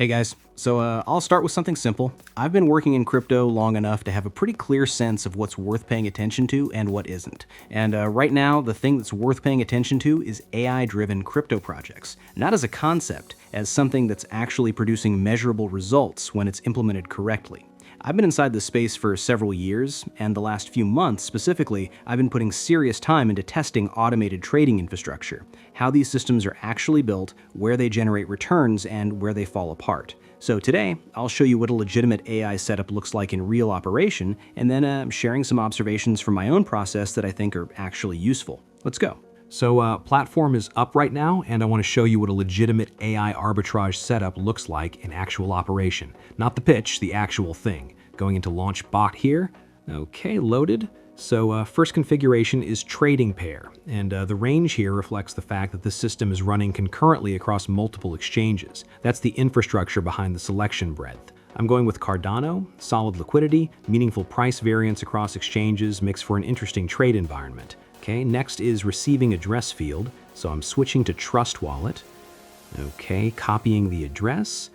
Hey guys, I'll start with something simple. I've been working in crypto long enough to have a pretty clear sense of what's worth paying attention to and what isn't. And right now, the thing that's worth paying attention to is AI-driven crypto projects. Not as a concept, as something that's actually producing measurable results when it's implemented correctly. I've been inside this space for several years, and the last few months specifically, I've been putting serious time into testing automated trading infrastructure, how these systems are actually built, where they generate returns, and where they fall apart. So today, I'll show you what a legitimate AI setup looks like in real operation, and then I'm sharing some observations from my own process that I think are actually useful. Let's go. So platform is up right now, and I want to show you what a legitimate AI arbitrage setup looks like in actual operation. Not the pitch, the actual thing. Going into launch bot here. Okay, loaded. So first configuration is trading pair, and the range here reflects the fact that this system is running concurrently across multiple exchanges. That's the infrastructure behind the selection breadth. I'm going with Cardano, solid liquidity, meaningful price variance across exchanges makes for an interesting trade environment. Okay, next is receiving address field, so I'm switching to Trust Wallet. Okay, copying the address,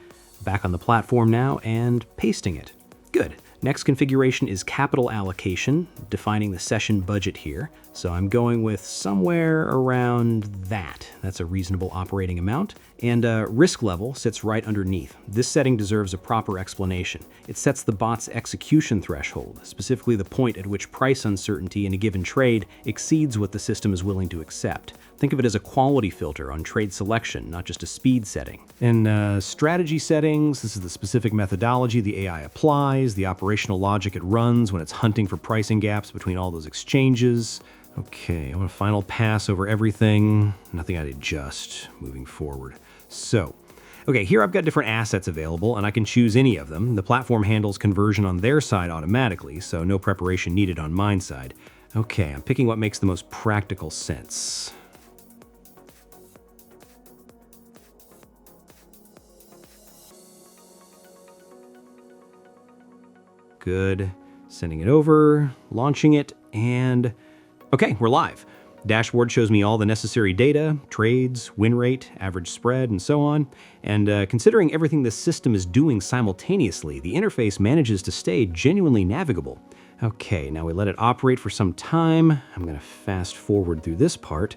back on the platform now, and pasting it. Good. Next configuration is capital allocation, defining the session budget here. So I'm going with somewhere around that. That's a reasonable operating amount. And risk level sits right underneath. This setting deserves a proper explanation. It sets the bot's execution threshold, specifically the point at which price uncertainty in a given trade exceeds what the system is willing to accept. Think of it as a quality filter on trade selection, not just a speed setting. In strategy settings, this is the specific methodology the AI applies, the operational logic it runs when it's hunting for pricing gaps between all those exchanges. Okay, I want a final pass over everything. Nothing I'd adjust moving forward. So, okay, here I've got different assets available, and I can choose any of them. The platform handles conversion on their side automatically, so no preparation needed on mine side. Okay, I'm picking what makes the most practical sense. Good. Sending it over, launching it, and okay, we're live. Dashboard shows me all the necessary data, trades, win rate, average spread, and so on. And considering everything this system is doing simultaneously, the interface manages to stay genuinely navigable. Okay, now we let it operate for some time. I'm going to fast forward through this part.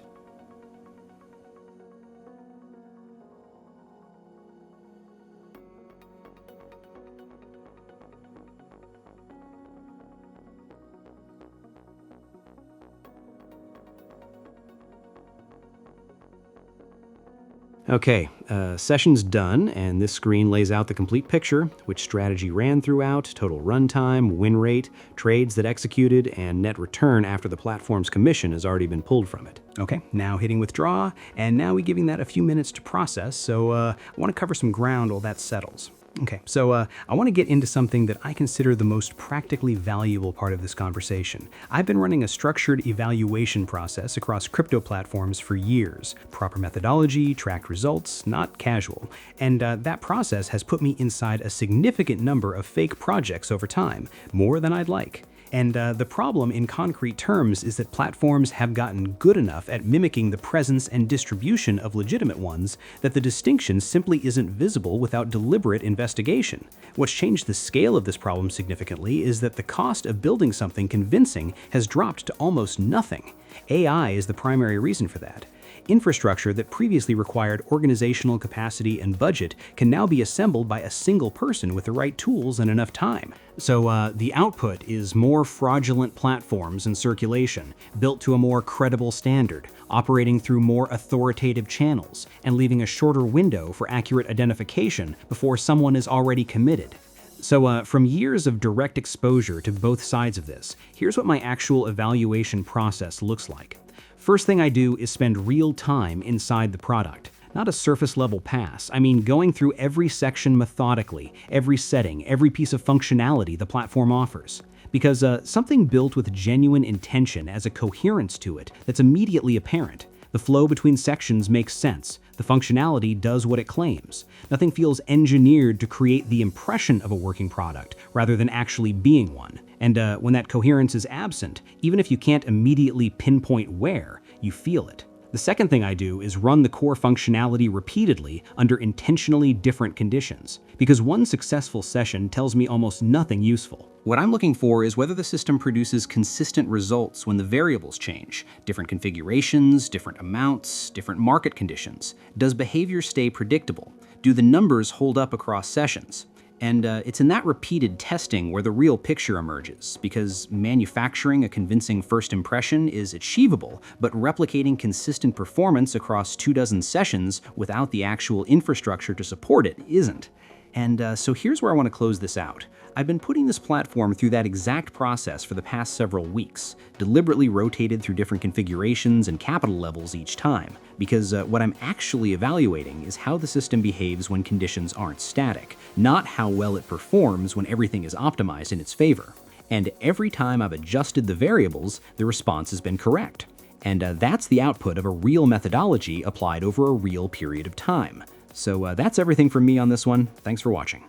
Okay, session's done, and this screen lays out the complete picture, which strategy ran throughout, total runtime, win rate, trades that executed, and net return after the platform's commission has already been pulled from it. Okay, now hitting withdraw, and now we're giving that a few minutes to process, so I want to cover some ground while that settles. Okay, so I want to get into something that I consider the most practically valuable part of this conversation. I've been running a structured evaluation process across crypto platforms for years. Proper methodology, tracked results, not casual. And that process has put me inside a significant number of fake projects over time, more than I'd like. And the problem in concrete terms is that platforms have gotten good enough at mimicking the presence and distribution of legitimate ones that the distinction simply isn't visible without deliberate investigation. What's changed the scale of this problem significantly is that the cost of building something convincing has dropped to almost nothing. AI is the primary reason for that. Infrastructure that previously required organizational capacity and budget can now be assembled by a single person with the right tools and enough time. So the output is more fraudulent platforms in circulation, built to a more credible standard, operating through more authoritative channels, and leaving a shorter window for accurate identification before someone is already committed. So from years of direct exposure to both sides of this, here's what my actual evaluation process looks like. First thing I do is spend real time inside the product. Not a surface level pass. I mean going through every section methodically, every setting, every piece of functionality the platform offers. Because something built with genuine intention has a coherence to it that's immediately apparent. The flow between sections makes sense. The functionality does what it claims. Nothing feels engineered to create the impression of a working product rather than actually being one. And when that coherence is absent, even if you can't immediately pinpoint where, you feel it. The second thing I do is run the core functionality repeatedly under intentionally different conditions, because one successful session tells me almost nothing useful. What I'm looking for is whether the system produces consistent results when the variables change, different configurations, different amounts, different market conditions. Does behavior stay predictable? Do the numbers hold up across sessions? And it's in that repeated testing where the real picture emerges, because manufacturing a convincing first impression is achievable, but replicating consistent performance across 24 sessions without the actual infrastructure to support it isn't. And so here's where I want to close this out. I've been putting this platform through that exact process for the past several weeks, deliberately rotated through different configurations and capital levels each time, because what I'm actually evaluating is how the system behaves when conditions aren't static, not how well it performs when everything is optimized in its favor. And every time I've adjusted the variables, the response has been correct. And that's the output of a real methodology applied over a real period of time. So that's everything from me on this one. Thanks for watching.